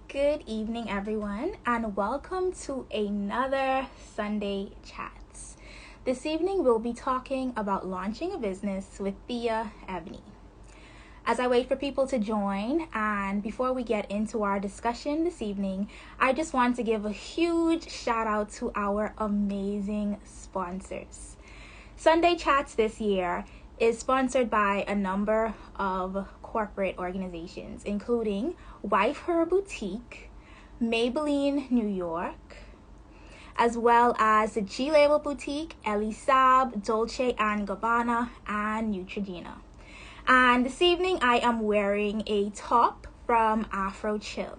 Good evening, everyone, and welcome to another Sunday Chats. This evening, we'll be talking about launching a business with Thea Ebony. As I wait for people to join, and before we get into our discussion this evening, I just want to give a huge shout out to our amazing sponsors. Sunday Chats this year is sponsored by a number of corporate organizations, including Wife Her Boutique, Maybelline New York, as well as the G Label Boutique, Elisab, Dolce & Gabbana, and Neutrogena. And this evening I am wearing a top from Afro Chill.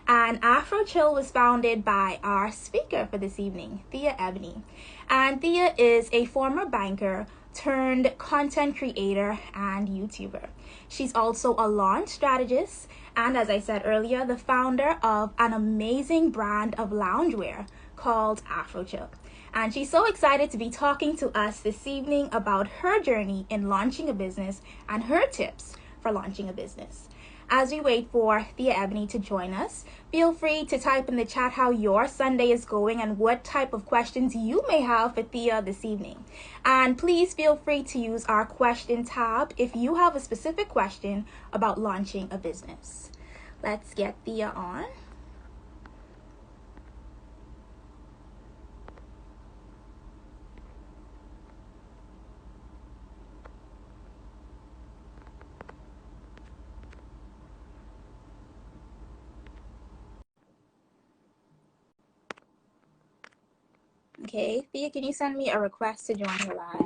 And Afro Chill was founded by our speaker for this evening, Thea Ebony. And Thea is a former banker turned content creator and YouTuber. She's also a launch strategist and, as I said earlier, the founder of an amazing brand of loungewear called Afro Chill. And she's so excited to be talking to us this evening about her journey in launching a business and her tips for launching a business. As we wait for Thea Ebony to join us, feel free to type in the chat how your Sunday is going and what type of questions you may have for Thea this evening. And please feel free to use our question tab if you have a specific question about launching a business. Let's get Thea on. Okay, Thea, can you send me a request to join the live?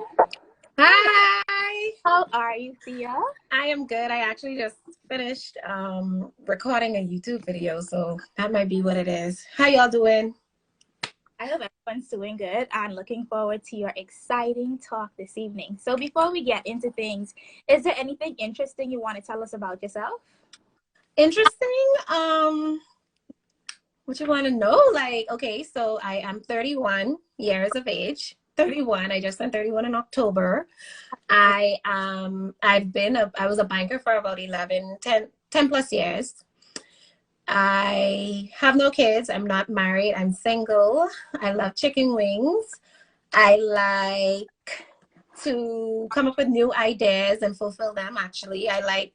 Hi! How are you, Thea? I am good. I actually just finished recording a YouTube video, so that might be what it is. How y'all doing? I hope everyone's doing good and looking forward to your exciting talk this evening. So before we get into things, is there anything interesting you want to tell us about yourself? Interesting. What you want to know? Okay, so I am 31 years of age. 31. I just turned 31 in October. I was a banker for about 10 plus years. I have no kids. I'm not married. I'm single. I love chicken wings. I like to come up with new ideas and fulfill them, actually. I like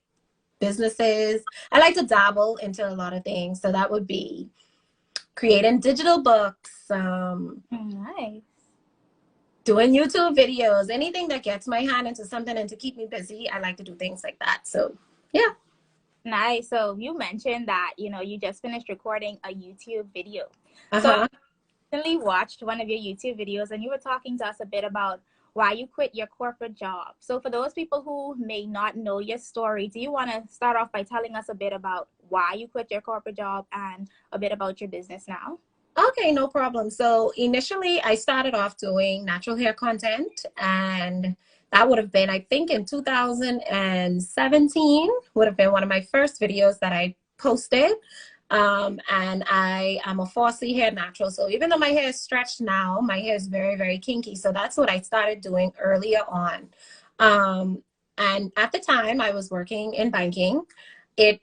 businesses. I like to dabble into a lot of things. So that would be creating digital books, Nice. doing YouTube videos, anything that gets my hand into something and to keep me busy. I like to do things like that. So, yeah. Nice. So you mentioned that, you just finished recording a YouTube video. Uh-huh. So I recently watched one of your YouTube videos and you were talking to us a bit about why you quit your corporate job. So for those people who may not know your story, do you want to start off by telling us a bit about why you quit your corporate job and a bit about your business now? Okay, no problem. So initially I started off doing natural hair content, and that would have been, I think, in 2017 would have been one of my first videos that I posted. And I am a 4C hair natural. So even though my hair is stretched now, my hair is very, very kinky. So that's what I started doing earlier on. And at the time I was working in banking. It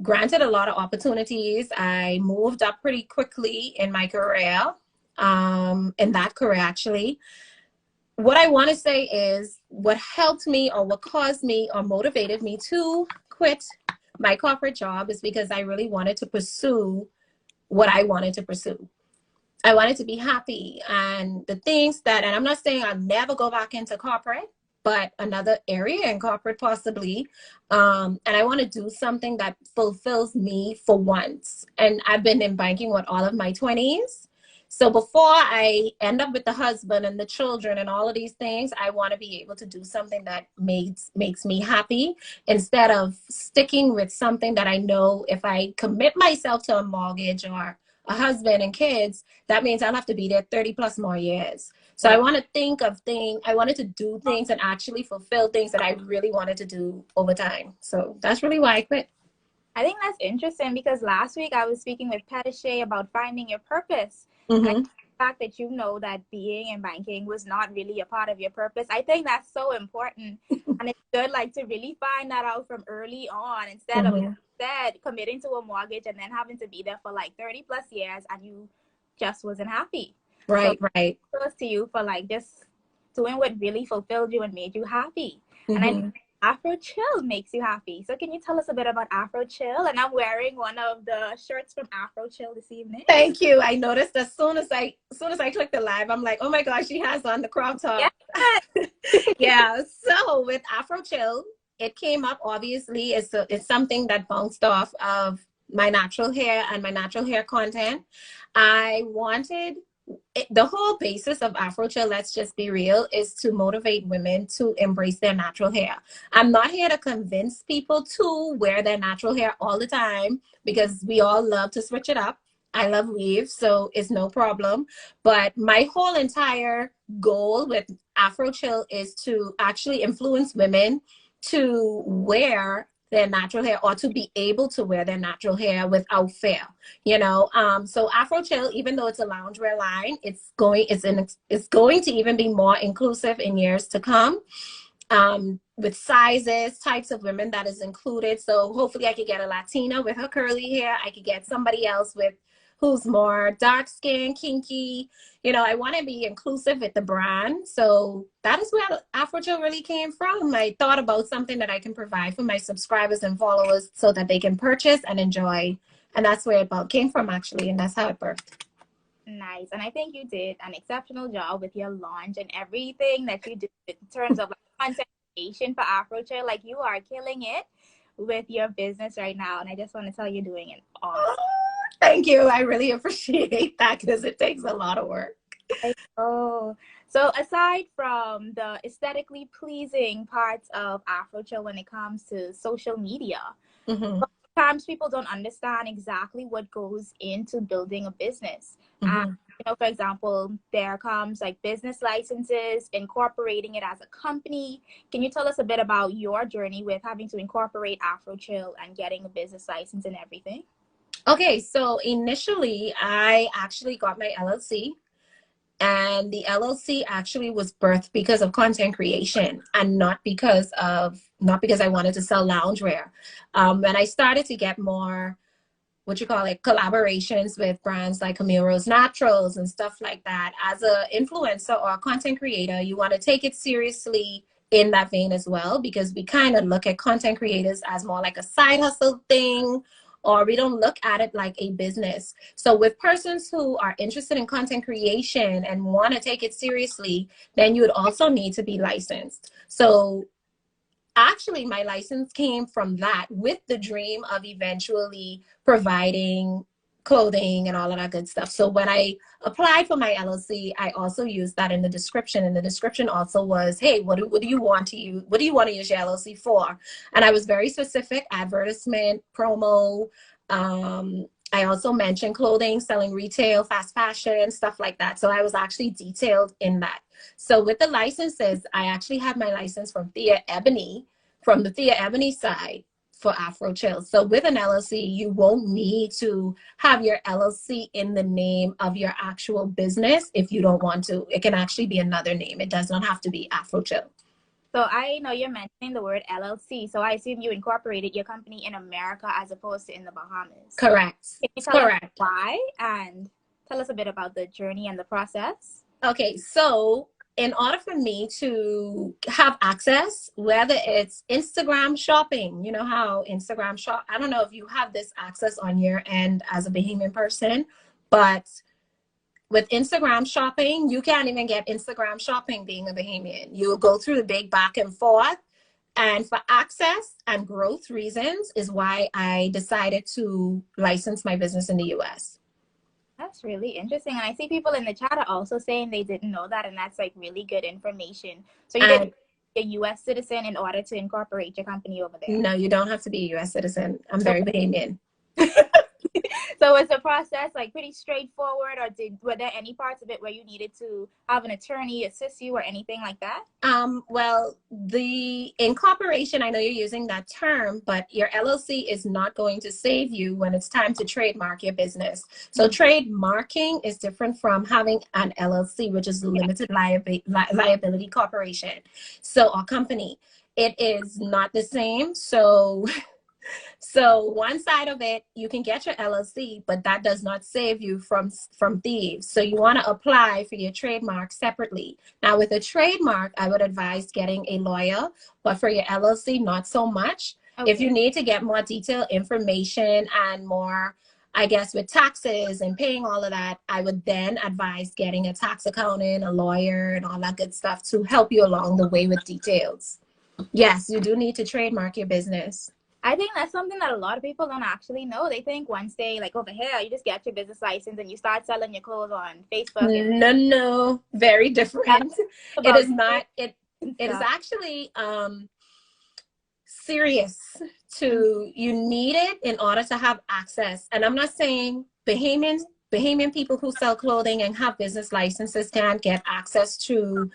granted a lot of opportunities. I moved up pretty quickly in my career, in that career actually. What I want to say is what helped me or what caused me or motivated me to quit my corporate job is because I really wanted to pursue what I wanted to pursue. I wanted to be happy, and the things that, and I'm not saying I'll never go back into corporate, but another area in corporate possibly. And I want to do something that fulfills me for once. And I've been in banking all of my 20s. So before I end up with the husband and the children and all of these things, I want to be able to do something that makes me happy instead of sticking with something that I know if I commit myself to a mortgage or a husband and kids, that means I'll have to be there 30 plus more years. So I want to think of things, I wanted to do things and actually fulfill things that I really wanted to do over time. So that's really why I quit. I think that's interesting because last week I was speaking with Petishay about finding your purpose. Mm-hmm. And the fact that you know that being in banking was not really a part of your purpose. I think that's so important. And it's good to really find that out from early on instead of said, committing to a mortgage and then having to be there for like 30 plus years and you just wasn't happy. So Right, right. kudos to you for like just doing what really fulfilled you and made you happy. And I know Mm-hmm. Afro Chill makes you happy. So can you tell us a bit about Afro Chill? And I'm wearing one of the shirts from Afro Chill this evening. Thank you. I noticed as soon as I clicked the live, I'm like, oh my gosh, she has on the crop Yeah. top. Yeah. So with Afro Chill, it came up obviously. It's something that bounced off of my natural hair and my natural hair content. I wanted the whole basis of Afro Chill, let's just be real, is to motivate women to embrace their natural hair. I'm not here to convince people to wear their natural hair all the time because we all love to switch it up. I love weave, so it's no problem. But my whole entire goal with Afro Chill is to actually influence women to wear their natural hair or to be able to wear their natural hair without fear, so Afro Chill, even though it's a loungewear line, it's going to even be more inclusive in years to come, with sizes, types of women that is included. So hopefully I could get a Latina with her curly hair. I could get somebody else who's more dark skin, kinky. I want to be inclusive with the brand. So that is where Afrochill really came from. I thought about something that I can provide for my subscribers and followers so that they can purchase and enjoy. And that's where it came from, actually. And that's how it birthed. Nice. And I think you did an exceptional job with your launch and everything that you did in terms of like content creation for Afro Chill. Like you are killing it with your business right now. And I just want to tell you doing it awesome. Thank you. I really appreciate that because it takes a lot of work. Oh, so aside from the aesthetically pleasing parts of Afro Chill when it comes to social media, Mm-hmm. sometimes people don't understand exactly what goes into building a business. Mm-hmm. For example, there comes like business licenses, incorporating it as a company. Can you tell us a bit about your journey with having to incorporate Afro Chill and getting a business license and everything? Okay, so initially I actually got my LLC. And the LLC actually was birthed because of content creation and not because I wanted to sell loungewear. And I started to get more, collaborations with brands like Camille Rose Naturals and stuff like that. As an influencer or a content creator, you want to take it seriously in that vein as well, because we kind of look at content creators as more like a side hustle thing, or we don't look at it like a business. So with persons who are interested in content creation and want to take it seriously, then you would also need to be licensed. So actually my license came from that, with the dream of eventually providing clothing and all of that good stuff. So when I applied for my LLC, I also used that in the description. And the description also was, hey, what do you want to use? What do you want to use your LLC for? And I was very specific: advertisement, promo. I also mentioned clothing, selling retail, fast fashion, stuff like that. So I was actually detailed in that. So with the licenses, I actually had my license from Thea Ebony, from the Thea Ebony side, for Afro Chill. So with an LLC, you won't need to have your LLC in the name of your actual business if you don't want to. It can actually be another name. It does not have to be Afro Chill. So I know you're mentioning the word LLC. So I assume you incorporated your company in America as opposed to in the Bahamas. Correct. Can you tell us why and tell us a bit about the journey and the process? Okay, so in order for me to have access, whether it's Instagram shopping, you know how Instagram shop, I don't know if you have this access on your end as a Bahamian person, but with Instagram shopping, you can't even get Instagram shopping being a Bahamian. You'll go through the big back and forth. And for access and growth reasons is why I decided to license my business in the US. That's really interesting. And I see people in the chat are also saying they didn't know that. And that's like really good information. So you didn't be a US citizen in order to incorporate your company over there? No, you don't have to be a US citizen. I'm very Bahamian. So was the process like pretty straightforward, or were there any parts of it where you needed to have an attorney assist you or anything like that? Well, the incorporation, I know you're using that term, but your LLC is not going to save you when it's time to trademark your business. So trademarking is different from having an LLC, which is limited liability corporation. So our company, it is not the same. So So one side of it, you can get your LLC, but that does not save you from thieves. So you want to apply for your trademark separately. Now with a trademark, I would advise getting a lawyer, but for your LLC, not so much. Okay. If you need to get more detailed information and more, I guess, with taxes and paying all of that, I would then advise getting a tax accountant, a lawyer, and all that good stuff to help you along the way with details. Yes, you do need to trademark your business. I think that's something that a lot of people don't actually know. They think once they, like over here, you just get your business license and you start selling your clothes on Facebook. No, very different. It is not. It is actually serious. You need it in order to have access. And I'm not saying Bahamian people who sell clothing and have business licenses can't get access to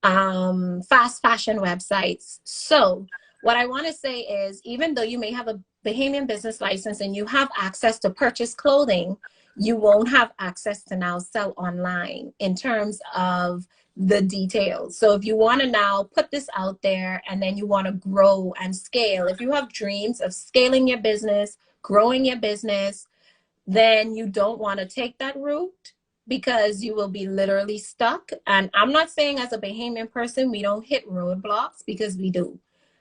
fast fashion websites. So what I want to say is, even though you may have a Bahamian business license and you have access to purchase clothing, you won't have access to now sell online in terms of the details. So if you want to now put this out there and then you want to grow and scale, if you have dreams of scaling your business, growing your business, then you don't want to take that route, because you will be literally stuck. And I'm not saying as a Bahamian person, we don't hit roadblocks, because we do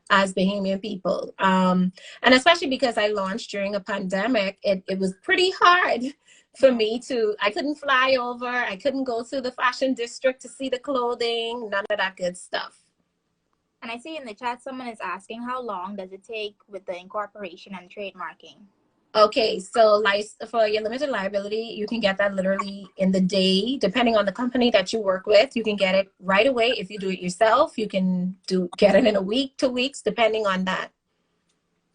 as Bahamian people. And especially because I launched during a pandemic, it was pretty hard for me I couldn't fly over. I couldn't go to the fashion district to see the clothing, none of that good stuff. And I see in the chat, someone is asking, how long does it take with the incorporation and trademarking? Okay, so for your limited liability, you can get that literally in the day, depending on the company that you work with. You can get it right away. If you do it yourself, you can get it in a week, 2 weeks, depending on that.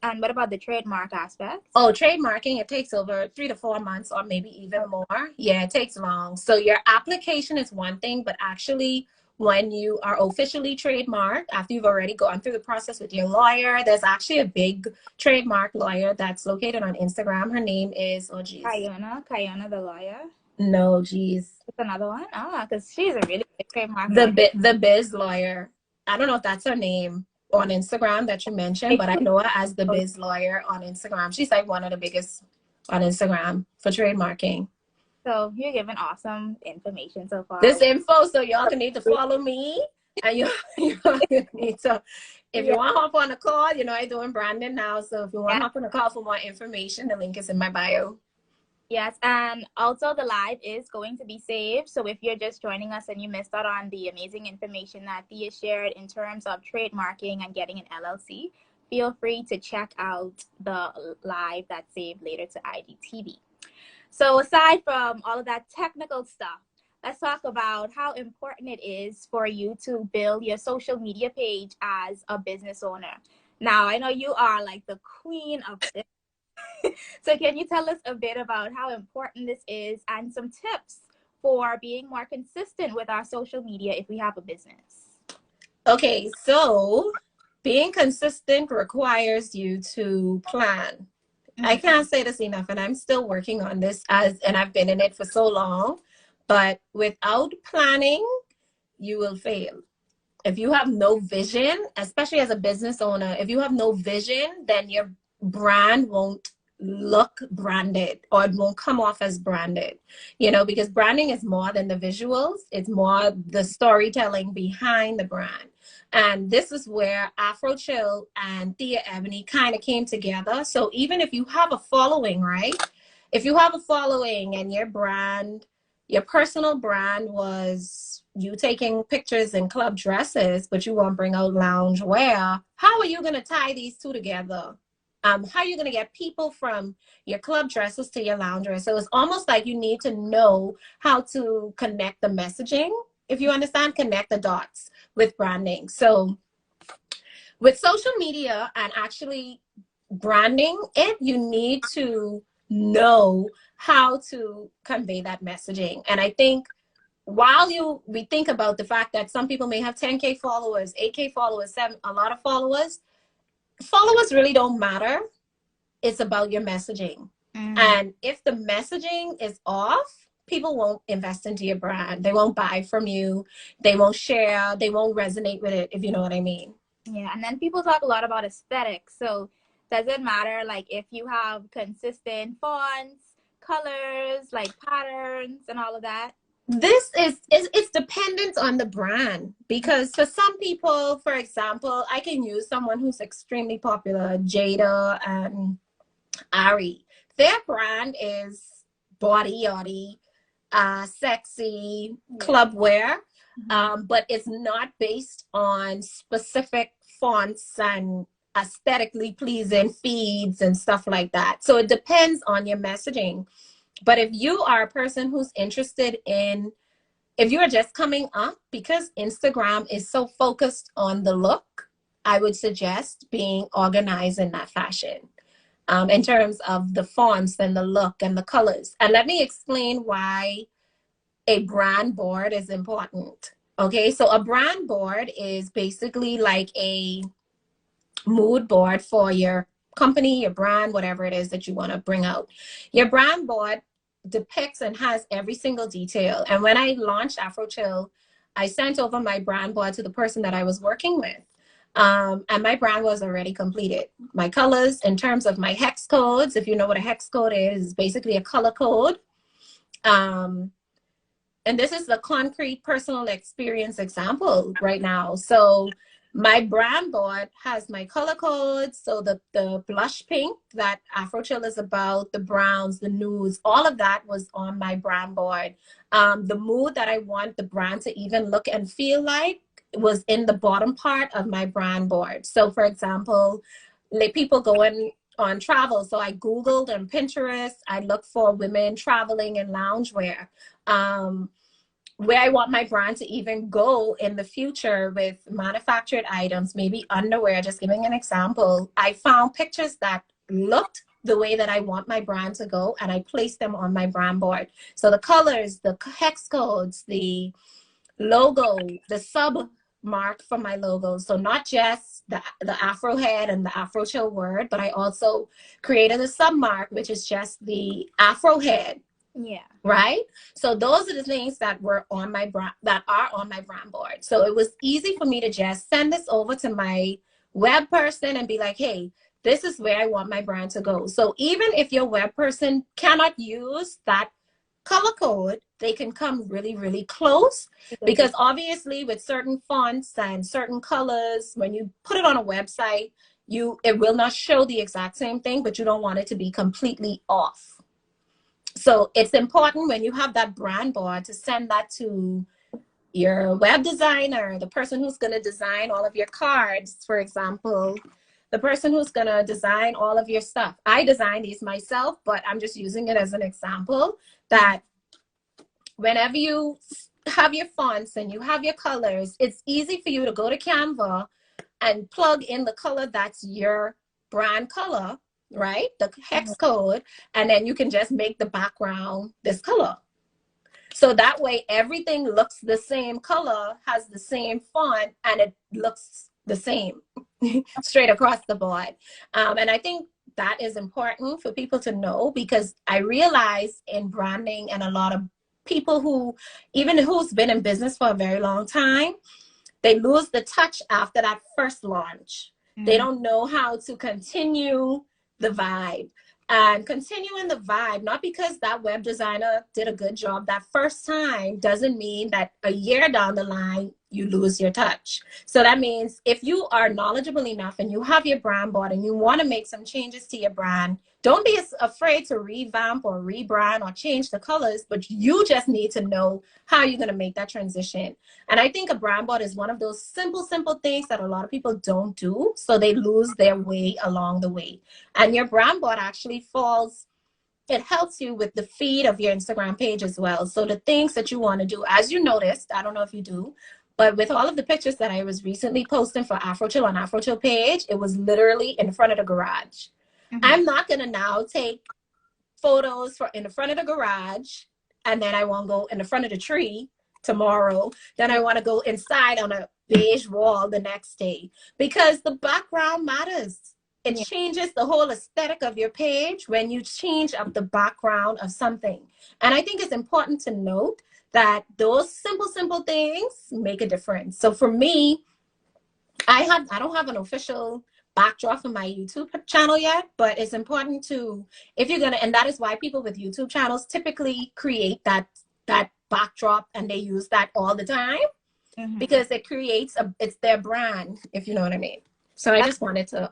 And what about the trademark aspect? Oh, trademarking, it takes over 3 to 4 months, or maybe even more. Yeah, it takes long. So your application is one thing, but actually when you are officially trademarked, after you've already gone through the process with your lawyer, there's actually a big trademark lawyer that's located on Instagram. Her name is, oh geez. Kayana the lawyer? No, geez. It's another one? Because she's a really big trademark lawyer. The biz lawyer. I don't know if that's her name on Instagram that you mentioned, but I know her as the biz lawyer on Instagram. She's like one of the biggest on Instagram for trademarking. So you're giving awesome information so far. This info, so y'all can need to follow me, and you need to, if you want to hop on a call, I'm doing branding now. So if you want to hop on a call for more information, the link is in my bio. Yes, and also the live is going to be saved. So if you're just joining us and you missed out on the amazing information that Thea shared in terms of trademarking and getting an LLC, feel free to check out the live that's saved later to IGTV. So aside from all of that technical stuff, let's talk about how important it is for you to build your social media page as a business owner. Now, I know you are like the queen of this. So can you tell us a bit about how important this is and some tips for being more consistent with our social media if we have a business? Okay, so being consistent requires you to plan. I can't say this enough, and I'm still working on this and I've been in it for so long, but without planning, you will fail. If you have no vision, especially as a business owner, if you have no vision, then your brand won't look branded, or it won't come off as branded, because branding is more than the visuals. It's more the storytelling behind the brand. And this is where Afro Chill and Thea Ebony kind of came together. So even if you have a following, right? If you have a following and your brand, your personal brand was you taking pictures in club dresses, but you won't bring out lounge wear, how are you going to tie these two together? How are you going to get people from your club dresses to your loungewear? So it's almost like you need to know how to connect the messaging, if you understand, connect the dots with branding. So with social media and actually branding it, you need to know how to convey that messaging. And I think while we think about the fact that some people may have 10K followers, 8K followers, a lot of followers really don't matter. It's about your messaging. And if the messaging is off, people won't invest into your brand. They won't buy from you. They won't share. They won't resonate with it, if you know what I mean. Yeah, and then people talk a lot about aesthetics. So Does it matter like if you have consistent fonts, colors, like patterns and all of that? This is it's dependent on the brand, because for some people, for example, I can use someone who's extremely popular, Jada and Ari. Their brand is body yachty, sexy, club wear, but it's not based on specific fonts and aesthetically pleasing feeds and stuff like that. So it depends on your messaging. But if you are a person who's interested in, if you are just coming up, because Instagram is so focused on the look, I would suggest being organized in that fashion, in terms of the fonts and the look and the colors. And let me explain why a brand board is important. Okay, so a brand board is basically like a mood board for your company, your brand, whatever it is that you want to bring out. Your brand board depicts and has every single detail. And when I launched AfroChill, I sent over my brand board to the person that I was working with. And my brand was already completed. My colors, in terms of my hex codes, if you know what a hex code is basically a color code. And this is the concrete personal experience example right now. So my brand board has my color codes. So the blush pink that AfroChill is about, the browns, the nudes, all of that was on my brand board. The mood that I want the brand to even look and feel like was in the bottom part of my brand board. So for example, like people going on travel. So I Googled on Pinterest, I look for women traveling in loungewear. Where I want my brand to even go in the future with manufactured items, maybe underwear, just giving an example. I found pictures that looked the way that I want my brand to go, and I placed them on my brand board. So the colors, the hex codes, the logo, the sub mark for my logo. So not just the Afro head and the AfroChill word, but I also created a sub mark, which is just the Afro head. Yeah. Right. So those are the things that were on my brand, that are on my brand board. So it was easy for me to just send this over to my web person and be like, hey, this is where I want my brand to go. So even if your web person cannot use that color code, they can come really, really close, because obviously with certain fonts and certain colors, when you put it on a website, it will not show the exact same thing, but you don't want it to be completely off. So it's important when you have that brand board to send that to your web designer, the person who's going to design all of your cards, for example, the person who's going to design all of your stuff. I design these myself, but I'm just using it as an example that whenever you have your fonts and you have your colors, it's easy for you to go to Canva and plug in the color that's your brand color, right? The hex code, and then you can just make the background this color. So that way everything looks the same color, has the same font, and it looks the same straight across the board. And I think that is important for people to know, because I realize in branding, and a lot of people who's been in business for a very long time, they lose the touch after that first launch. They don't know how to continue the vibe, and continuing the vibe, not because that web designer did a good job that first time doesn't mean that a year down the line you lose your touch. So that means if you are knowledgeable enough and you have your brand board and you want to make some changes to your brand, don't be afraid to revamp or rebrand or change the colors, but you just need to know how you're going to make that transition. And I think a brand board is one of those simple things that a lot of people don't do, so they lose their way along the way. And your brand board actually it helps you with the feed of your Instagram page as well. So the things that you want to do, as you noticed, I don't know if you do, but with all of the pictures that I was recently posting for AfroChill on AfroChill page, it was literally in front of the garage. I'm not going to now take photos in the front of the garage, and then I want to go in the front of the tree tomorrow. Then I want to go inside on a beige wall the next day, because the background matters. It changes the whole aesthetic of your page when you change up the background of something. And I think it's important to note that those simple things make a difference. So for me, I don't have an official backdrop for my YouTube channel yet, but it's important to, if you're gonna, and that is why people with YouTube channels typically create that backdrop and they use that all the time, because it creates it's their brand, if you know what I mean. So I just wanted to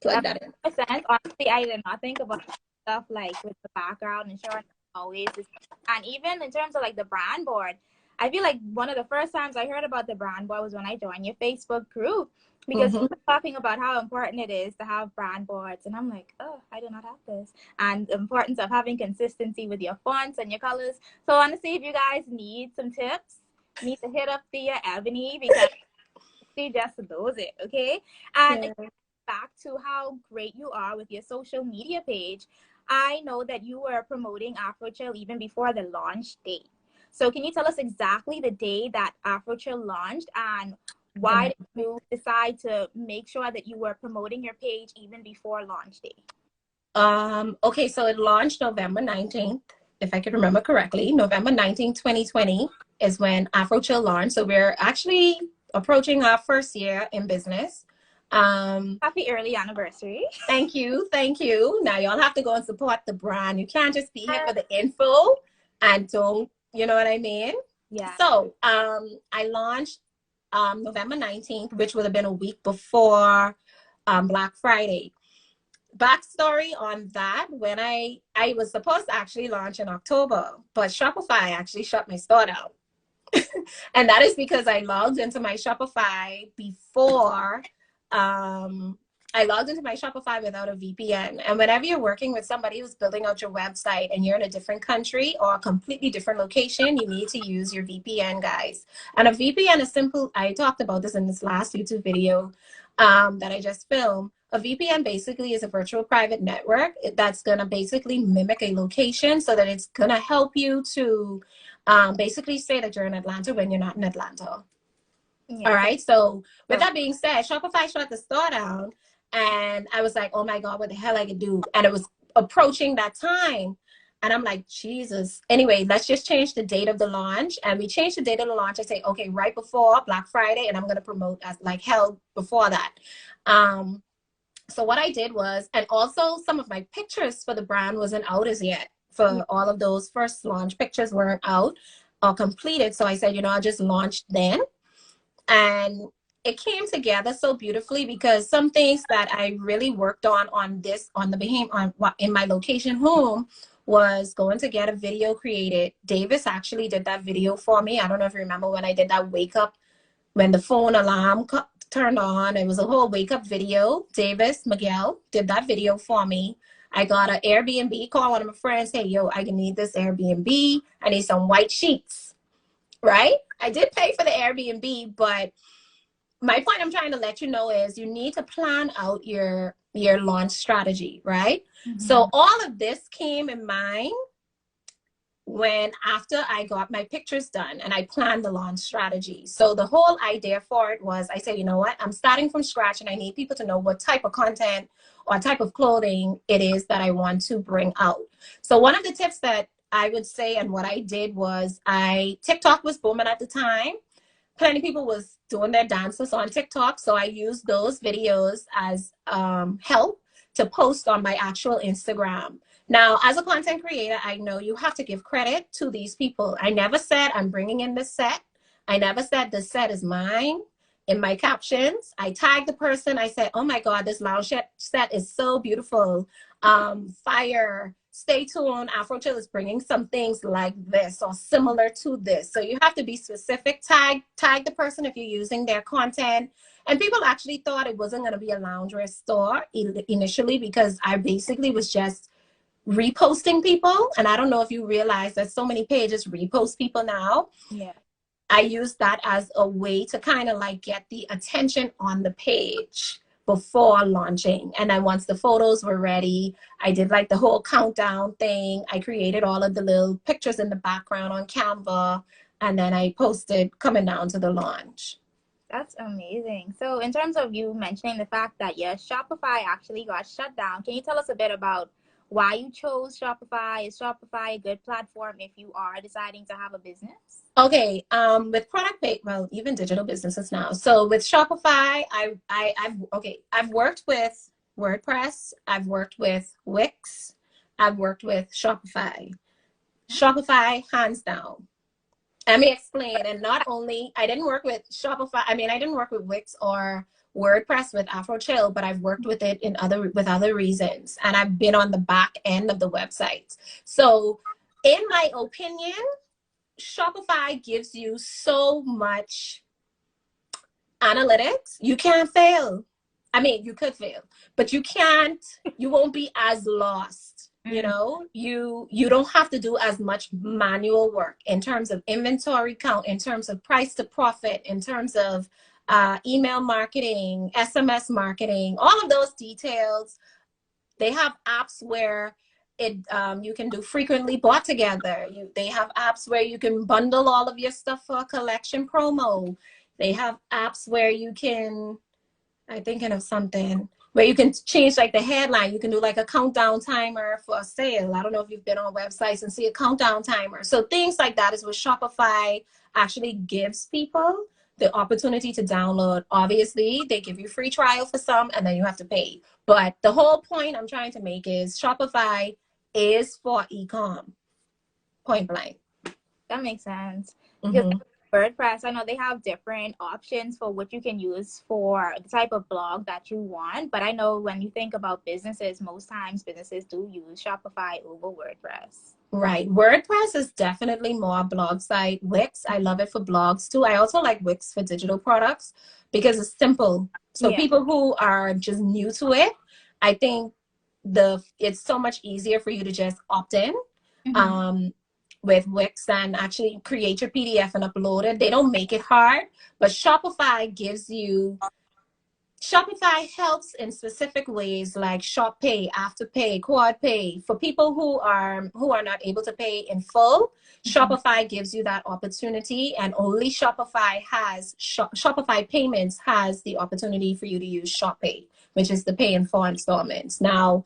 plug that in. Makes sense. Honestly, I did not think about stuff like with the background and showing always is, and even in terms of like the brand board, I feel like one of the first times I heard about the brand board was when I joined your Facebook group, because you were talking about how important it is to have brand boards, and I'm like, oh, I do not have this, and the importance of having consistency with your fonts and your colors. So honestly, if you guys need some tips, you need to hit up Thea Ebony, because she just knows it. Okay, and back to how great you are with your social media page, I know that you were promoting AfroChill even before the launch date. So can you tell us exactly the day that AfroChill launched, and why did you decide to make sure that you were promoting your page even before launch day? Okay, so it launched November 19th, if I can remember correctly. November 19th, 2020 is when AfroChill launched. So we're actually approaching our first year in business. Happy early anniversary. Thank you. Now y'all have to go and support the brand. You can't just be here for the info and don't, you know what I mean? Yeah. So I launched November 19th, which would have been a week before Black Friday. Backstory on that, when I was supposed to actually launch in October, but Shopify actually shut my store down. And that is because I logged into my Shopify before I logged into my Shopify without a VPN. And whenever you're working with somebody who's building out your website and you're in a different country or a completely different location, you need to use your VPN, guys. And a VPN is simple. I talked about this in this last YouTube video that I just filmed. A VPN basically is a virtual private network that's going to basically mimic a location, so that it's going to help you to basically say that you're in Atlanta when you're not in Atlanta. Yeah. All right. So with that being said, Shopify shut the store down, and I was like, oh my God, what the hell I could do? And it was approaching that time. And I'm like, Jesus. Anyway, let's just change the date of the launch. And we changed the date of the launch. I say, okay, right before Black Friday, and I'm going to promote as like hell before that. So what I did was, and also some of my pictures for the brand wasn't out as yet. For all of those first launch pictures weren't out or completed. So I said, you know, I'll just launch then. And it came together so beautifully, because some things that I really worked on in my location home was going to get a video created. Davis actually did that video for me. I don't know if you remember when I did that wake up, when the phone alarm turned on. It was a whole wake up video. Davis Miguel did that video for me. I got an Airbnb, call one of my friends, hey, yo, I need this Airbnb. I need some white sheets, right? I did pay for the Airbnb, but my point I'm trying to let you know is you need to plan out your launch strategy, right? So all of this came in mind after I got my pictures done and I planned the launch strategy. So the whole idea for it was, I said, you know what, I'm starting from scratch and I need people to know what type of content or type of clothing it is that I want to bring out. So one of the tips that I would say, and what I did was, TikTok was booming at the time. Plenty of people was doing their dances on TikTok. So I used those videos as help to post on my actual Instagram. Now, as a content creator, I know you have to give credit to these people. I never said I'm bringing in the set. I never said the set is mine. In my captions, I tagged the person. I said, oh my God, this lounge set is so beautiful. Fire. Stay tuned. AfroChill is bringing some things like this or similar to this. So you have to be specific. Tag the person if you're using their content. And people actually thought it wasn't going to be a loungewear store initially, because I basically was just reposting people. And I don't know if you realize that so many pages repost people now. Yeah. I used that as a way to kind of like get the attention on the page before launching. And then once the photos were ready, I did like the whole countdown thing. I created all of the little pictures in the background on Canva, and then I posted coming down to the launch. That's amazing. So in terms of you mentioning the fact that your Shopify actually got shut down, can you tell us a bit about why you chose Shopify. Is Shopify a good platform if you are deciding to have a business? Okay, with product based, well, even digital businesses now. So with Shopify, I've worked with WordPress, I've worked with Wix, I've worked with Shopify. Shopify, hands down. Let me explain. And not only I didn't work with Shopify, I mean, I didn't work with Wix or WordPress with AfroChill, but I've worked with it with other reasons, and I've been on the back end of the website. So, in my opinion, Shopify gives you so much analytics. You can't fail. I mean, you could fail, but you can't, you won't be as lost. You know, you don't have to do as much manual work in terms of inventory count, in terms of price to profit, in terms of email marketing, SMS marketing, all of those details. They have apps where you can do frequently bought together. They have apps where you can bundle all of your stuff for a collection promo. They have apps where you can, I'm thinking of something, where you can change like the headline. You can do like a countdown timer for a sale. I don't know if you've been on websites and see a countdown timer. So things like that is what Shopify actually gives people the opportunity to download. Obviously, they give you free trial for some, and then you have to pay. But the whole point I'm trying to make is Shopify is for e-com, point blank. That makes sense. Because WordPress, I know they have different options for what you can use for the type of blog that you want. But I know when you think about businesses, most times businesses do use Shopify over WordPress. Right. WordPress is definitely more blog site. Wix, I love it for blogs too. I also like Wix for digital products because it's simple. So people who are just new to it, I think it's so much easier for you to just opt in with Wix and actually create your PDF and upload it. They don't make it hard, but Shopify helps in specific ways like Shop Pay, Afterpay, Quad Pay. For people who are not able to pay in full, Shopify gives you that opportunity, and only Shopify Payments has the opportunity for you to use Shop Pay, which is the pay in 4 installments. Now,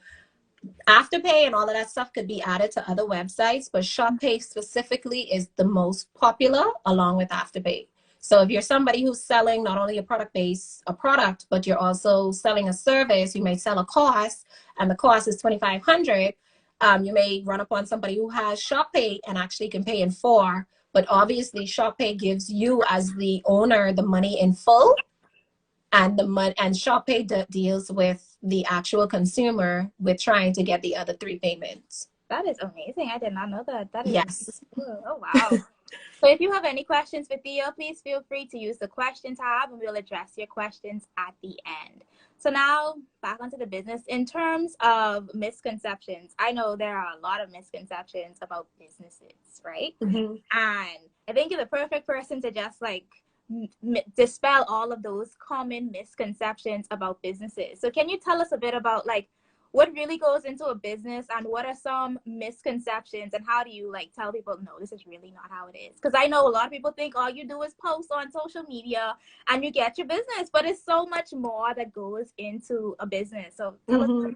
Afterpay and all of that stuff could be added to other websites, but Shop Pay specifically is the most popular along with Afterpay. So if you're somebody who's selling not only a product, but you're also selling a service, you may sell a course and the cost is $2,500. You may run upon somebody who has Shop Pay and actually can pay in 4. But obviously Shop Pay gives you as the owner the money in full, and Shop Pay deals with the actual consumer with trying to get the other 3 payments. That is amazing. I did not know that. That is yes. Cool. Oh, wow. So if you have any questions for Thea, please feel free to use the question tab and we'll address your questions at the end. So now back onto the business. In terms of misconceptions, I know there are a lot of misconceptions about businesses, right? And I think you're the perfect person to just like dispel all of those common misconceptions about businesses. So can you tell us a bit about like what really goes into a business and what are some misconceptions, and how do you like tell people, no, this is really not how it is? Because I know a lot of people think all you do is post on social media and you get your business, but it's so much more that goes into a business. So tell us about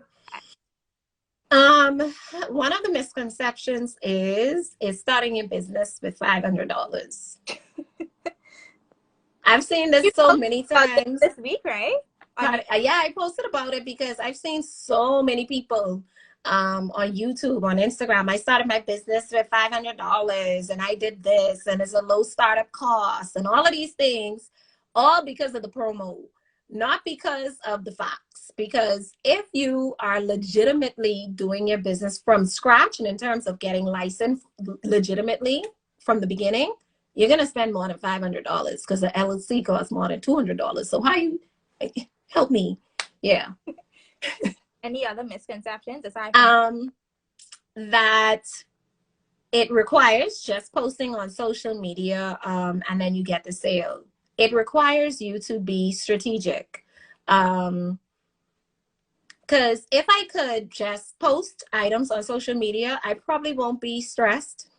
that. One of the misconceptions is starting your business with $500. I've seen this so many times this week, right? Yeah, I posted about it because I've seen so many people on YouTube, on Instagram. I started my business with $500 and I did this and it's a low startup cost and all of these things, all because of the promo, not because of the facts. Because if you are legitimately doing your business from scratch and in terms of getting licensed legitimately from the beginning, you're going to spend more than $500 because the LLC costs more than $200. So how you... help me. Yeah. Any other misconceptions aside from that it requires just posting on social media and then you get the sale. It requires you to be strategic. Because if I could just post items on social media, I probably won't be stressed.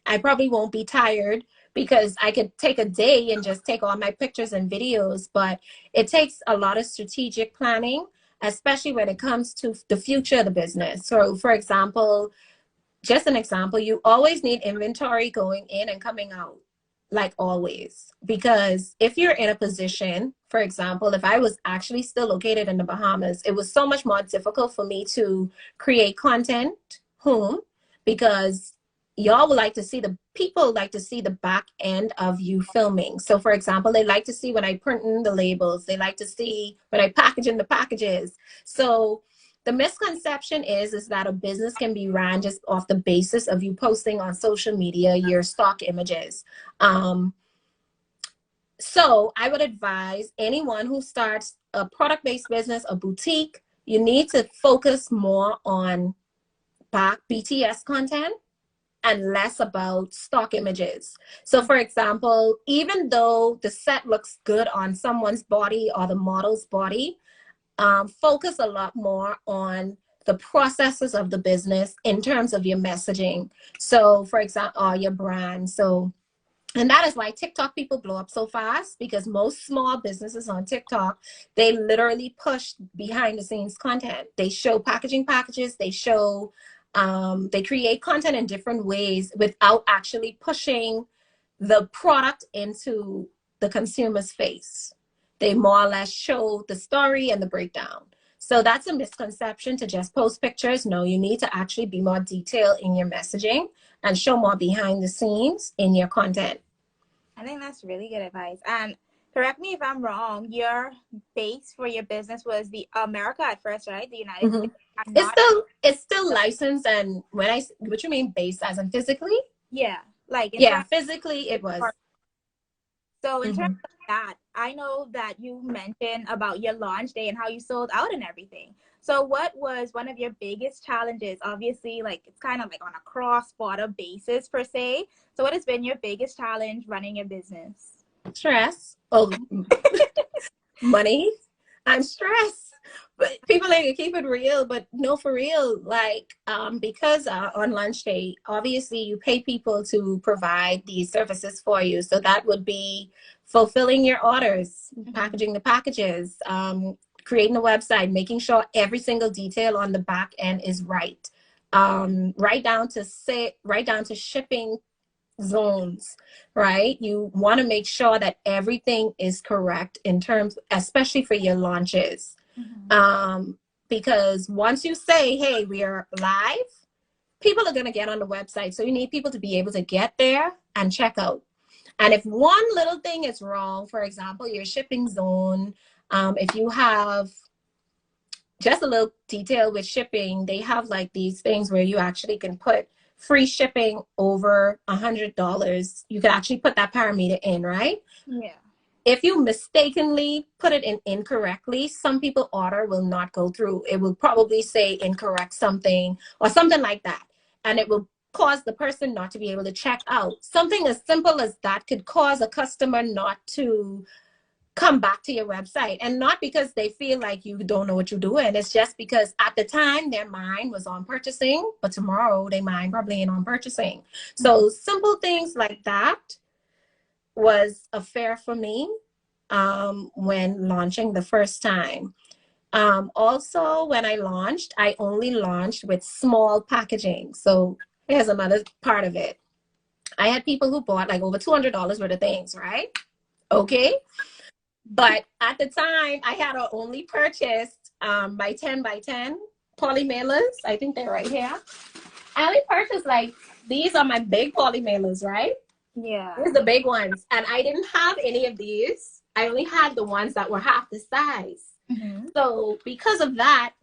I probably won't be tired, because I could take a day and just take all my pictures and videos, but it takes a lot of strategic planning especially when it comes to the future of the business. So for example, just an example, you always need inventory going in and coming out, like always. Because if you're in a position, for example, if I was actually still located in the Bahamas, it was so much more difficult for me to create content home, because y'all would like to see the people like to see the back end of you filming. So for example, they like to see when I print in the labels, they like to see when I package in the packages. So the misconception is that a business can be ran just off the basis of you posting on social media your stock images. So I would advise anyone who starts a product-based business, a boutique, you need to focus more on back BTS content and less about stock images. So for example, even though the set looks good on someone's body or the model's body, focus a lot more on the processes of the business in terms of your messaging. So for example, your brand. So, and that is why TikTok people blow up so fast, because most small businesses on TikTok, they literally push behind the scenes content. They show packaging packages, they show, they create content in different ways without actually pushing the product into the consumer's face. They more or less show the story and the breakdown. So that's a misconception to just post pictures. No, you need to actually be more detailed in your messaging and show more behind the scenes in your content. I think that's really good advice. And correct me if I'm wrong, your base for your business was the America at first, right? The United States. It's still licensed. And what you mean base, as in physically? Yeah, like in Yeah, physically it was. So in terms of that, I know that you mentioned about your launch day and how you sold out and everything. So what was one of your biggest challenges? Obviously, like it's kind of like on a cross-border basis per se. So what has been your biggest challenge running your business? Stress. Oh, money. I'm stressed. But people ain't gonna keep it real, but no, for real. Like, because on launch day, obviously you pay people to provide these services for you. So that would be fulfilling your orders, packaging the packages, creating a website, making sure every single detail on the back end is right. Right down to shipping zones, right? You want to make sure that everything is correct in terms, especially for your launches. Because once you say, hey, we are live, people are going to get on the website. So you need people to be able to get there and check out. And if one little thing is wrong, for example, your shipping zone, if you have just a little detail with shipping, they have like these things where you actually can put free shipping over $100. You can actually put that parameter in, right? Yeah. If you mistakenly put it in incorrectly, some people order will not go through. It will probably say incorrect something or something like that. And it will cause the person not to be able to check out. Something as simple as that could cause a customer not to come back to your website, and not because they feel like you don't know what you're doing. It's just because at the time their mind was on purchasing, but tomorrow their mind probably ain't on purchasing. So simple things like that was a fair for me when launching the first time. Also, when I launched, I only launched with small packaging. So here's another part of it. I had people who bought like over $200 worth of things, right? Okay. But at the time, I had only purchased by 10 by 10 poly mailers. I think they're right here. I only purchased like, these are my big poly mailers, right? Yeah. These are the big ones. And I didn't have any of these. I only had the ones that were half the size. So because of that,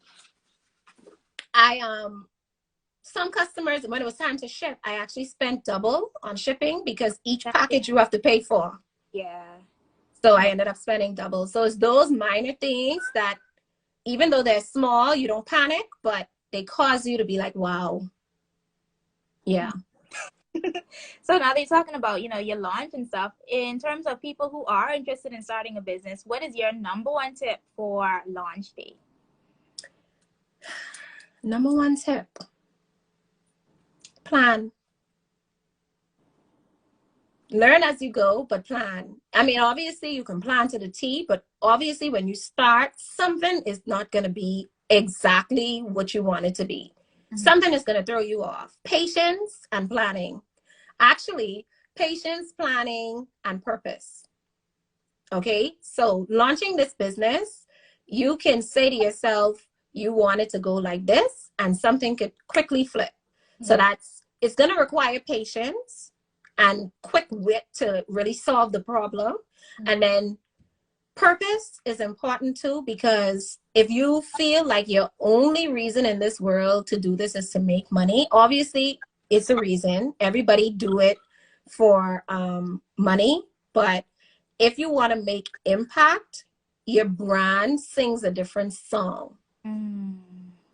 some customers, when it was time to ship, I actually spent double on shipping because each package you have to pay for. Yeah. So I ended up spending double. So it's those minor things that, even though they're small, you don't panic, but they cause you to be like, wow. Yeah. So now that you're talking about, your launch and stuff, in terms of people who are interested in starting a business, what is your number one tip for launch day? Number one tip. Plan. Learn as you go, but plan. I mean, obviously you can plan to the T, but obviously when you start, something is not going to be exactly what you want it to be. Something is going to throw you off. Patience and planning. Actually, patience, planning, and purpose. Okay, so launching this business, you can say to yourself, you want it to go like this, and something could quickly flip. So it's going to require patience and quick wit to really solve the problem. And then purpose is important too, because if you feel like your only reason in this world to do this is to make money, obviously it's a reason. Everybody do it for money, but if you want to make impact, your brand sings a different song.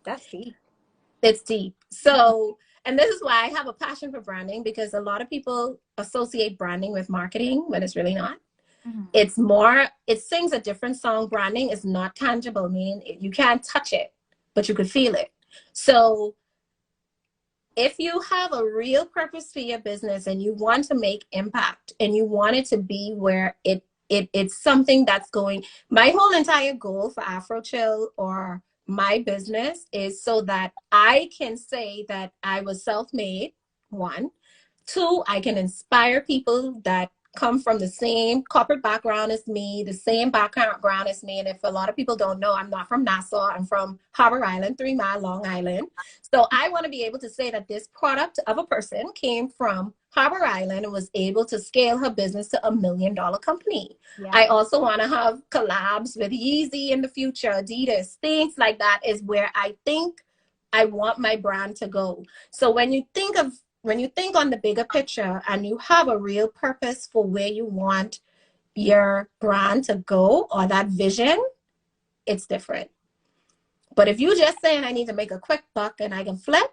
That's deep. It's deep. So, and this is why I have a passion for branding, because a lot of people associate branding with marketing when it's really not. It's more, it sings a different song. Branding is not tangible, meaning you can't touch it, but you could feel it. So if you have a real purpose for your business and you want to make impact and you want it to be where it's something that's going, my whole entire goal for Afro Chill or my business is so that I can say that I was self-made, one. Two, I can inspire people that come from the same corporate background as me, the same background as me. And if a lot of people don't know, I'm not from Nassau. I'm from Harbor Island, 3 Mile, Long Island. So I want to be able to say that this product of a person came from Harbor Island and was able to scale her business to $1 million company. Yeah. I also want to have collabs with Yeezy in the future, Adidas, things like that is where I think I want my brand to go. So when you think on the bigger picture and you have a real purpose for where you want your brand to go or that vision, it's different. But if you just saying I need to make a quick buck and I can flip,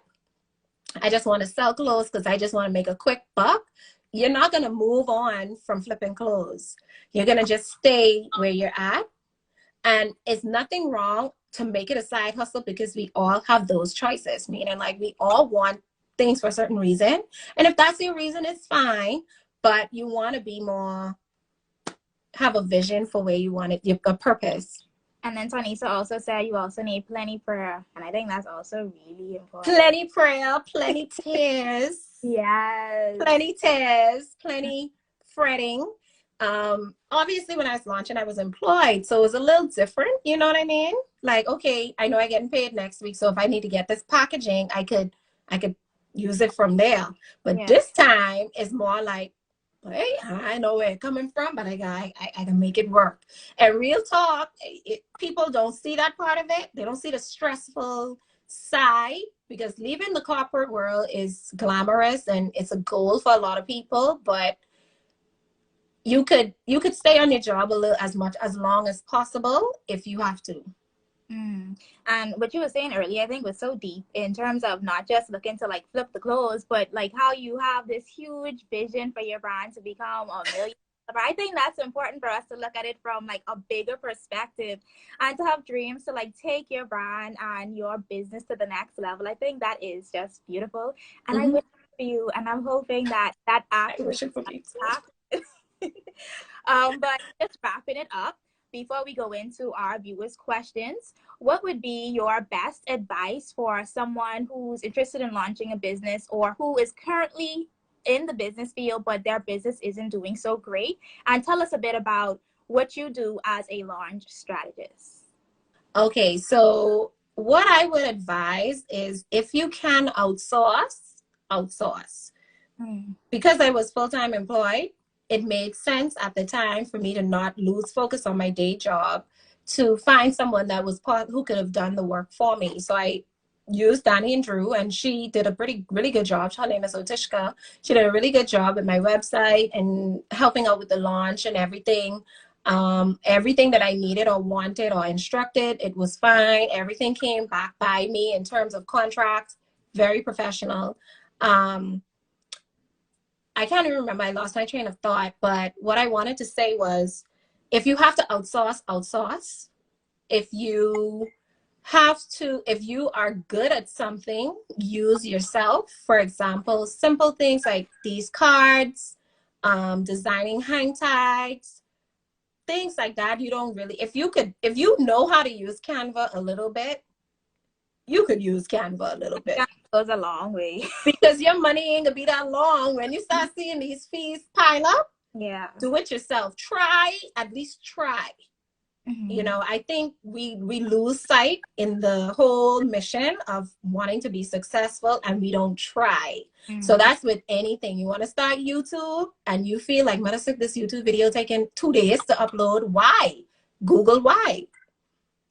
I just want to sell clothes because I just want to make a quick buck, you're not going to move on from flipping clothes. You're going to just stay where you're at. And it's nothing wrong to make it a side hustle, because we all have those choices, meaning like we all want things for a certain reason. And if that's your reason, it's fine. But you want to be more, have a vision for where you want it, a purpose. And then Tanisa also said you also need plenty prayer. And I think that's also really important. Plenty prayer, plenty tears. Yes. Plenty tears, plenty fretting. Obviously when I was launching, I was employed. So it was a little different. You know what I mean? Like, okay, I know I'm getting paid next week. So if I need to get this packaging, I could use it from there. But this time is more like, hey, I know where it's coming from, but I can make it work. And real talk, people don't see that part of it. They don't see the stressful side, because leaving the corporate world is glamorous and it's a goal for a lot of people. But you could stay on your job as long as possible if you have to. And what you were saying earlier, I think was so deep in terms of not just looking to like flip the clothes, but like how you have this huge vision for your brand to become $1 million. I think that's important for us to look at it from like a bigger perspective and to have dreams to like take your brand and your business to the next level. I think that is just beautiful. And I wish it for you, and I'm hoping that actually I wish it for me too. But just wrapping it up, before we go into our viewers' questions, what would be your best advice for someone who's interested in launching a business or who is currently in the business field, but their business isn't doing so great? And tell us a bit about what you do as a launch strategist. Okay, so what I would advise is if you can outsource. Because I was full-time employed, it made sense at the time for me to not lose focus on my day job, to find someone that was who could have done the work for me. So I used Danny and Drew, and she did a really good job. Her name is Otishka. She did a really good job with my website and helping out with the launch and everything. Everything that I needed or wanted or instructed, it was fine. Everything came back by me in terms of contracts, very professional. I can't even remember. I lost my train of thought. But what I wanted to say was, if you have to outsource, outsource. If you are good at something, use yourself. For example, simple things like these cards, designing hang tags, things like that, you don't really, if you know how to use Canva a little bit, you could use Canva a little bit. That goes a long way. Because your money ain't gonna be that long. When you start seeing these fees pile up, Yeah. do it yourself. Try, at least try. Mm-hmm. You know, I think we lose sight in the whole mission of wanting to be successful, and we don't try. Mm-hmm. So that's with anything. You want to start YouTube and you feel like, mother, this YouTube video taking 2 days to upload. Why? Google why.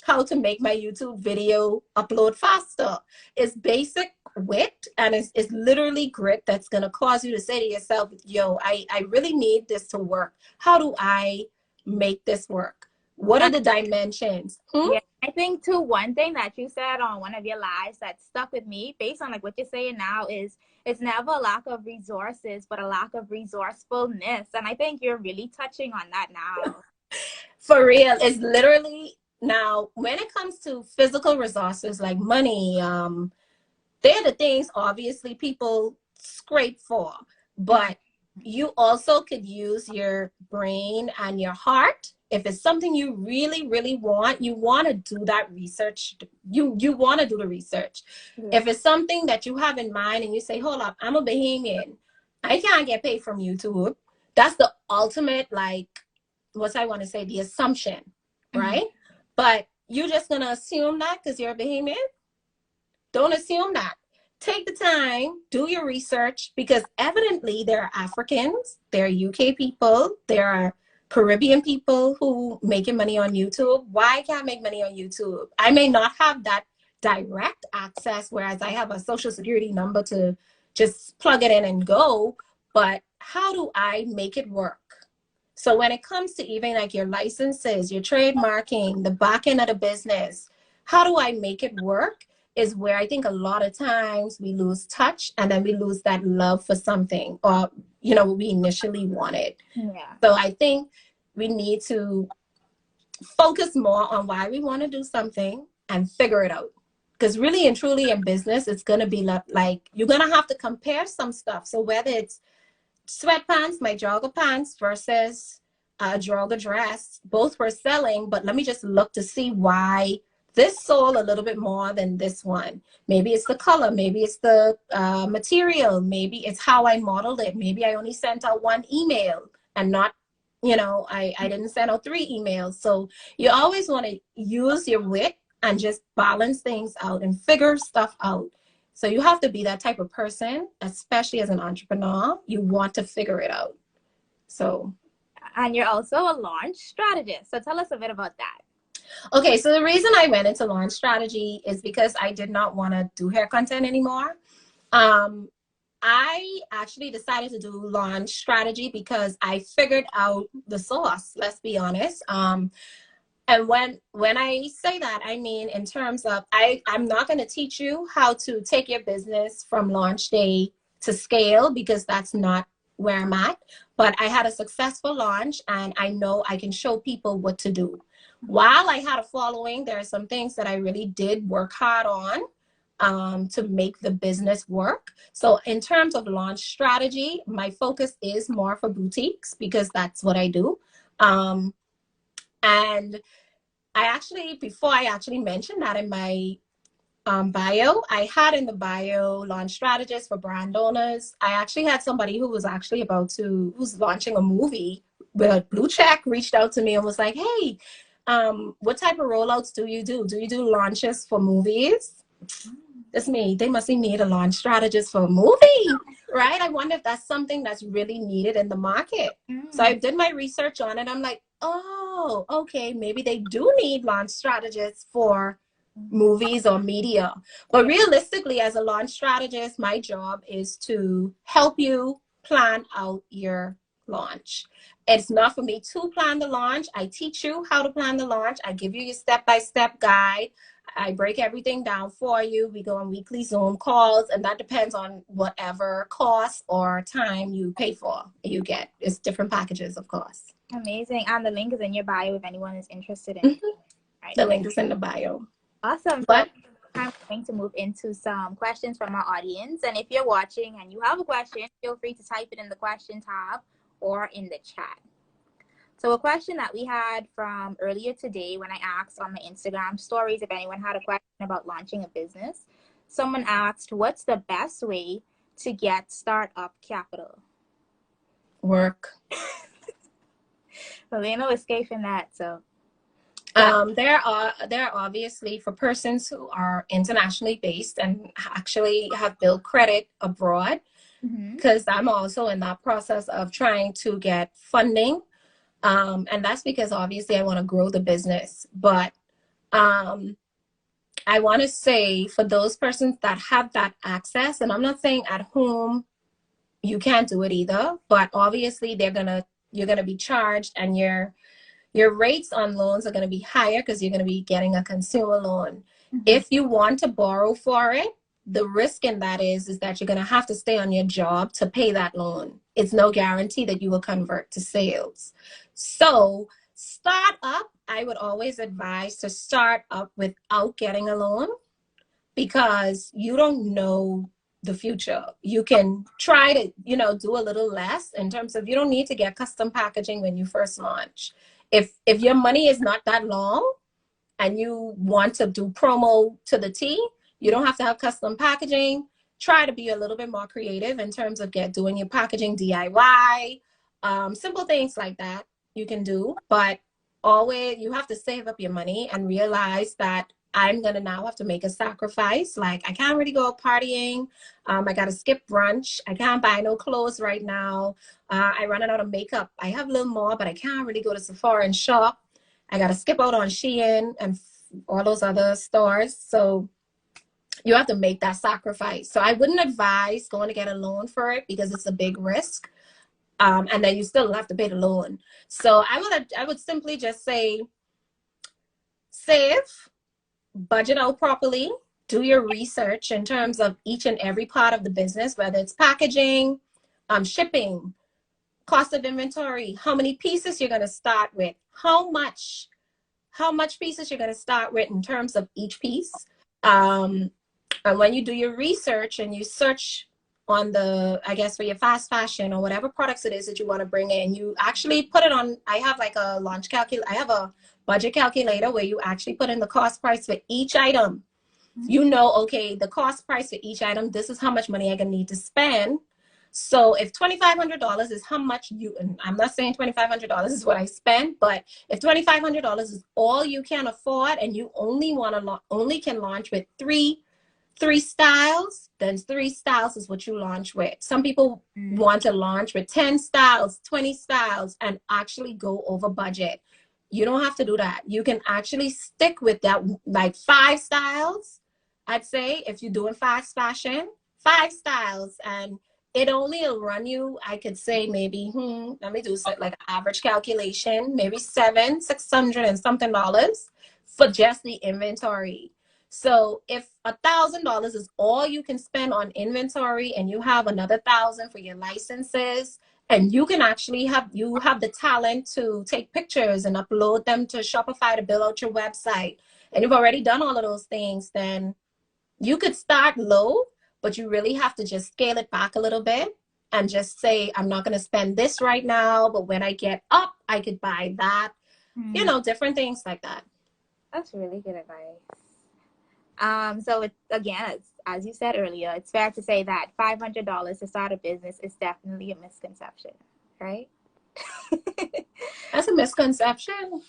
How to make my YouTube video upload faster. It's basic wit, and it's literally grit that's going to cause you to say to yourself, yo, I really need this to work. How do I make this work? What are the dimensions? Yeah, I think too, one thing that you said on one of your lives that stuck with me based on like what you're saying now is it's never a lack of resources, but a lack of resourcefulness. And I think you're really touching on that now. For real. It's literally, now when it comes to physical resources like money, they're the things obviously people scrape for, but you also could use your brain and your heart. If it's something you really, really want, you want to do that research. You want to do the research. Yeah. If it's something that you have in mind and you say, hold up, I'm a Bahamian, I can't get paid from YouTube. That's the ultimate, like, what I want to say, the assumption, right? Mm-hmm. But you're just going to assume that because you're a Bahamian? Don't assume that. Take the time, do your research, because evidently there are Africans, there are UK people, there are Caribbean people who making money on YouTube. Why can't I make money on YouTube? I may not have that direct access, whereas I have a social security number to just plug it in and go, but how do I make it work? So when it comes to even like your licenses, your trademarking, the back end of the business, how do I make it work is where I think a lot of times we lose touch, and then we lose that love for something, or, you know, what we initially wanted. Yeah. So I think we need to focus more on why we want to do something and figure it out. Because really and truly in business, it's going to be like you're going to have to compare some stuff. So whether it's sweatpants, my jogger pants versus a jogger dress, both were selling, but let me just look to see why this sold a little bit more than this one. Maybe it's the color, maybe it's the material, maybe it's how I modeled it. Maybe I only sent out one email and not, you know, I didn't send out 3 emails. So you always want to use your wit and just balance things out and figure stuff out. So you have to be that type of person, especially as an entrepreneur. You want to figure it out. So, and you're also a launch strategist. So tell us a bit about that. Okay, so the reason I went into launch strategy is because I did not want to do hair content anymore. I actually decided to do launch strategy because I figured out the sauce, let's be honest. And when I say that, I mean in terms of I'm not going to teach you how to take your business from launch day to scale, because that's not where I'm at. But I had a successful launch, and I know I can show people what to do. While I had a following, there are some things that I really did work hard on to make the business work. So in terms of launch strategy, my focus is more for boutiques because that's what I do. And I actually, before I actually mentioned that in my bio, I had in the bio launch strategist for brand owners. I actually had somebody who was actually who's launching a movie with a blue check, reached out to me and was like, hey, what type of rollouts do you do? Do you do launches for movies? That's me. They must need a launch strategist for a movie, right? I wonder if that's something that's really needed in the market. So I did my research on it. I'm like, oh, okay, maybe they do need launch strategists for movies or media. But realistically, as a launch strategist, my job is to help you plan out your launch. It's not for me to plan the launch. I teach you how to plan the launch. I give you your step-by-step guide. I break everything down for you. We go on weekly Zoom calls, and that depends on whatever cost or time you pay for. You get, it's different packages, of course. Amazing. And the link is in your bio if anyone is interested in it. Right. The link is in the bio. Awesome. But I'm going to move into some questions from our audience. And if you're watching and you have a question, feel free to type it in the question tab or in the chat. So a question that we had from earlier today when I asked on my Instagram stories if anyone had a question about launching a business, someone asked, what's the best way to get startup capital? Work. Well, there's no escaping that. So there are obviously, for persons who are internationally based and actually have built credit abroad, because I'm also in that process of trying to get funding. And that's because obviously I want to grow the business. But I want to say for those persons that have that access, and I'm not saying at home you can't do it either, but obviously you're gonna be charged, and your rates on loans are going to be higher because you're going to be getting a consumer loan. If you want to borrow for it, the risk in that is that you're going to have to stay on your job to pay that loan. It's no guarantee that you will convert to sales. So start up, I would always advise to start up without getting a loan, because you don't know the future. You can try to, do a little less in terms of, you don't need to get custom packaging when you first launch. If your money is not that long and you want to do promo to the T, you don't have to have custom packaging. Try to be a little bit more creative in terms of doing your packaging DIY. Simple things like that you can do, but always you have to save up your money and realize that I'm going to now have to make a sacrifice. Like, I can't really go out partying. I got to skip brunch. I can't buy no clothes right now. I running out of makeup. I have a little more, but I can't really go to Sephora and shop. I got to skip out on Shein and all those other stores. So you have to make that sacrifice. So I wouldn't advise going to get a loan for it because it's a big risk. And then you still have to pay the loan. So I would simply just say, save, budget out properly, do your research in terms of each and every part of the business, whether it's packaging, shipping, cost of inventory, how many pieces you're going to start with, how much pieces you're going to start with in terms of each piece. And when you do your research and you search on for your fast fashion or whatever products it is that you want to bring in, you actually put it on. I have like a launch calculator. I have a budget calculator where you actually put in the cost price for each item. Okay, the cost price for each item, this is how much money I'm going to need to spend. So if $2,500 is how much and I'm not saying $2,500 is what I spend, but if $2,500 is all you can afford and you only can launch with three styles, then 3 styles is what you launch with. Some people want to launch with 10 styles, 20 styles, and actually go over budget. You don't have to do that. You can actually stick with that, like 5 styles. I'd say if you're doing fast fashion, 5 styles, and it only will run you, I could say maybe, let me do like an average calculation, maybe $600 and something for just the inventory. So if $1,000 is all you can spend on inventory and you have another $1,000 for your licenses, and you can actually have the talent to take pictures and upload them to Shopify to build out your website, and you've already done all of those things, then you could start low, but you really have to just scale it back a little bit and just say, I'm not going to spend this right now, but when I get up, I could buy that, different things like that. That's really good advice. So as you said earlier, it's fair to say that $500 to start a business is definitely a misconception, right? That's a misconception.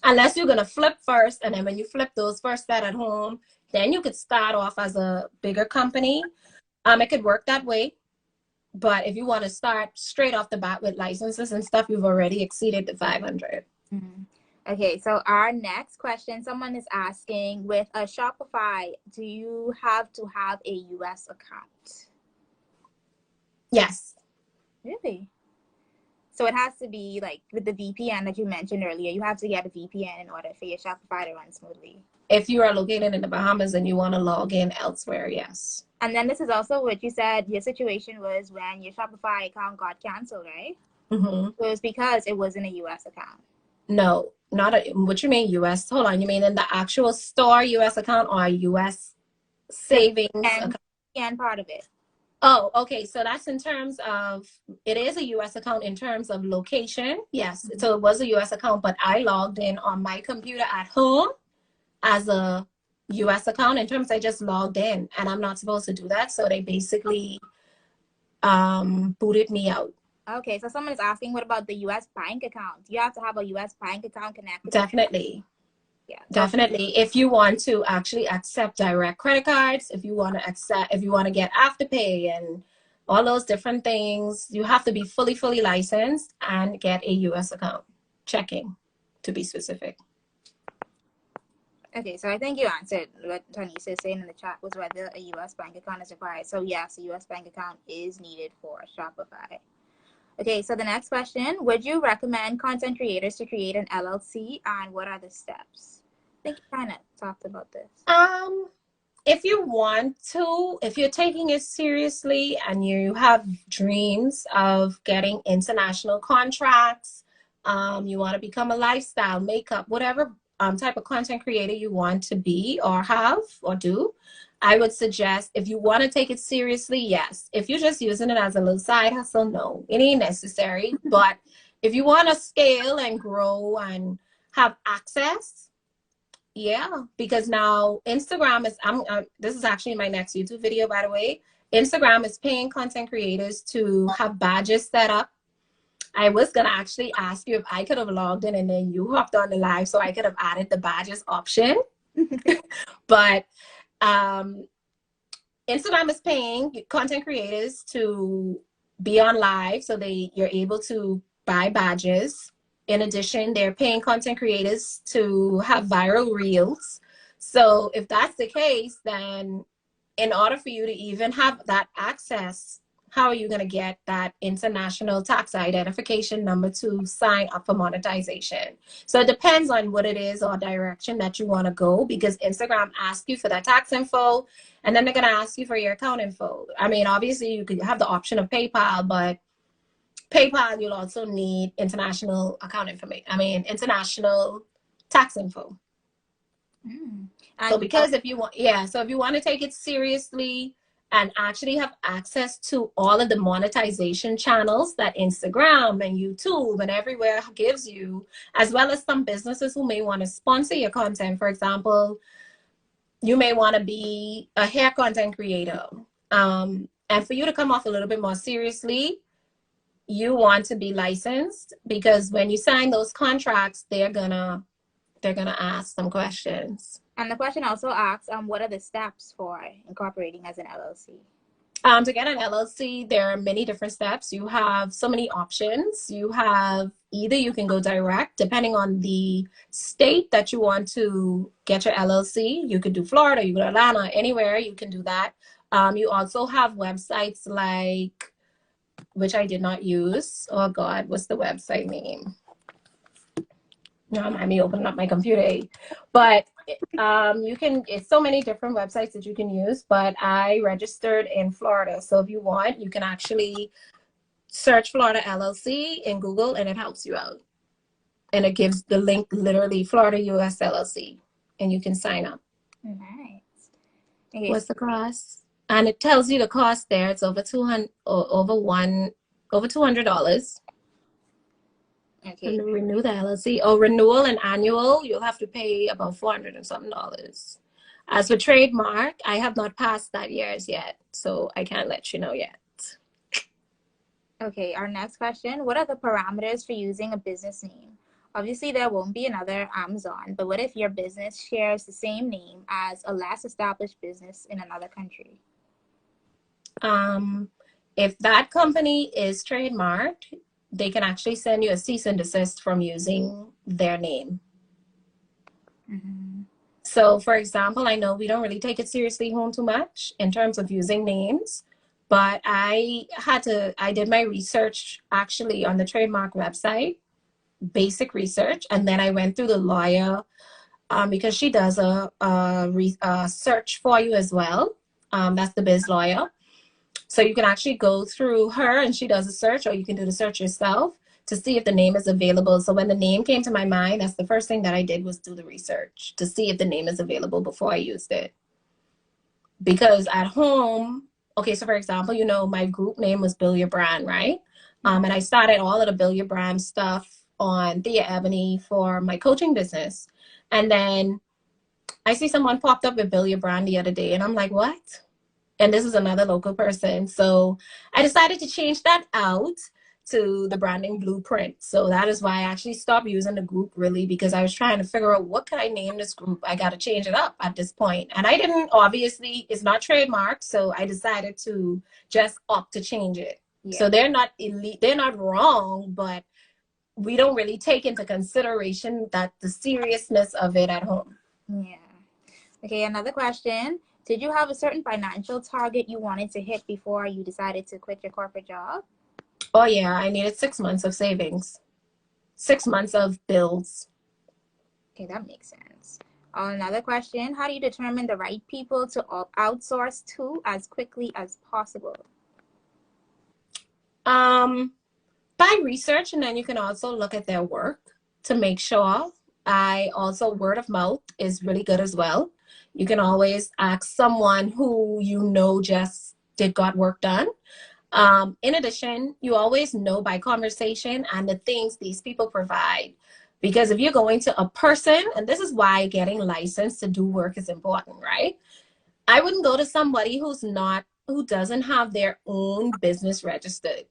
Unless you're going to flip first, and then when you flip those first set at home, then you could start off as a bigger company. It could work that way. But if you want to start straight off the bat with licenses and stuff, you've already exceeded the 500. Okay, so our next question, someone is asking, with a Shopify, do you have to have a US account? Yes. Really? So it has to be like with the VPN that you mentioned earlier, you have to get a VPN in order for your Shopify to run smoothly. If you are located in the Bahamas and you want to log in elsewhere, yes. And then this is also what you said your situation was when your Shopify account got canceled, right? So it was because it wasn't a US account. No, what you mean US? Hold on, you mean in the actual store US account or US savings account? And part of it. Oh, okay. So that's in terms of, it is a US account in terms of location. Yes. So it was a US account, but I logged in on my computer at home as a US account. In terms, I just logged in and I'm not supposed to do that. So they basically booted me out. Okay, so someone is asking, what about the US bank account? You have to have a US bank account connected. Definitely. Yeah. Definitely. If you want to actually accept direct credit cards, if you want to get afterpay and all those different things, you have to be fully licensed and get a US account, checking to be specific. Okay, so I think you answered what Tanisha is saying in the chat was whether a US bank account is required. So yes, a US bank account is needed for Shopify. Okay, so the next question, would you recommend content creators to create an LLC, and what are the steps? I think you kind of talked about this. If you want to, if you're taking it seriously and you have dreams of getting international contracts, you want to become a lifestyle, makeup, whatever type of content creator you want to be or have or do, I would suggest, if you want to take it seriously, yes. If you're just using it as a little side hustle, no, it ain't necessary. But if you want to scale and grow and have access, yeah, because now Instagram is, this is actually my next YouTube video, by the way. Instagram is paying content creators to have badges set up. I was going to actually ask you if I could have logged in and then you hopped on the live so I could have added the badges option. But Instagram is paying content creators to be on live so you're able to buy badges. In addition, they're paying content creators to have viral reels. So if that's the case, then in order for you to even have that access, how are you going to get that international tax identification number to sign up for monetization? So it depends on what it is or direction that you want to go, because Instagram asks you for that tax info, and then they're going to ask you for your account info. I mean, obviously you could have the option of PayPal, but PayPal, you'll also need international account information. I mean, international tax info. So because if you want, so if you want to take it seriously and actually have access to all of the monetization channels that Instagram and YouTube and everywhere gives you, as well as some businesses who may want to sponsor your content. For example, you may want to be a hair content creator. And for you to come off a little bit more seriously, you want to be licensed, because when you sign those contracts, they're gonna ask some questions. And the question also asks, what are the steps for incorporating as an LLC? To get an LLC, there are many different steps. You have so many options. You have either you can go direct, depending on the state that you want to get your LLC. You could do Florida, you could do Atlanta, anywhere you can do that. You also have websites like, which I did not use. Oh God, what's the website name? No, mind me opening up my computer. But you can, it's so many different websites that you can use, but I registered in Florida. So if you want, you can actually search Florida LLC in Google and it helps you out. And it gives the link, literally Florida US LLC, and you can sign up. Nice. Okay. What's the cost? And it tells you the cost there. It's over $200. Okay. And to renew the LLC, renewal and annual, you'll have to pay about $400 and something. As for trademark, I have not passed that years yet, so I can't let you know yet. Okay, our next question, what are the parameters for using a business name? Obviously, there won't be another Amazon, but what if your business shares the same name as a less established business in another country? If that company is trademarked, they can actually send you a cease and desist from using their name. Mm-hmm. So, for example, I know we don't really take it seriously home too much in terms of using names, but I did my research actually on the trademark website, basic research, and then I went through the lawyer because she does a search for you as well. That's the biz lawyer. So you can actually go through her and she does a search, or you can do the search yourself to see if the name is available. So when the name came to my mind, that's the first thing that I did, was do the research to see if the name is available before I used it. Because at home, okay, so for example, you know, my group name was Build Your Brand, right? And I started all of the Build Your Brand stuff on Thea Ebony for my coaching business. And then I see someone popped up with Build Your Brand the other day, and I'm like, what? And this is another local person. So I decided to change that out to the branding blueprint. So that is why I actually stopped using the group, really, because I was trying to figure out what could I name this group. I got to change it up at this point. And I didn't, obviously, it's not trademarked. So I decided to just opt to change it. Yeah. So they're not elite, they're not wrong, but we don't really take into consideration that the seriousness of it at home. Yeah. Okay, another question. Did you have a certain financial target you wanted to hit before you decided to quit your corporate job? Oh, yeah. I needed 6 months of savings, 6 months of bills. Okay, that makes sense. Another question. How do you determine the right people to outsource to as quickly as possible? By research, and then you can also look at their work to make sure. I also, word of mouth is really good as well. You can always ask someone who you know just got work done. In addition, you always know by conversation and the things these people provide. Because if you're going to a person, and this is why getting licensed to do work is important, right? I wouldn't go to somebody who doesn't have their own business registered,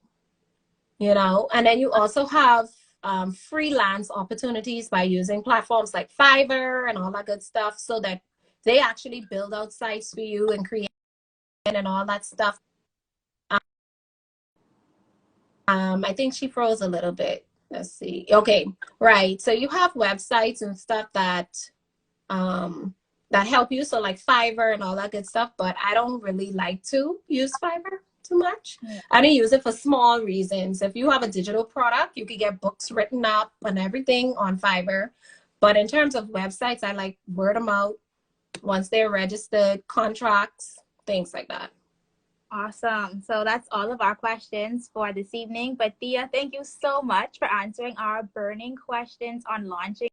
you know. And then you also have freelance opportunities by using platforms like Fiverr and all that good stuff, so that they actually build out sites for you and create and all that stuff. I think she froze a little bit. Let's see. Okay, right. So you have websites and stuff that that help you. So like Fiverr and all that good stuff, but I don't really like to use Fiverr too much. Yeah. I don't use it for small reasons. If you have a digital product, you could get books written up and everything on Fiverr. But in terms of websites, I like word of mouth, once they're registered, contracts, things like that. Awesome. So that's all of our questions for this evening. But Thea, thank you so much for answering our burning questions on launching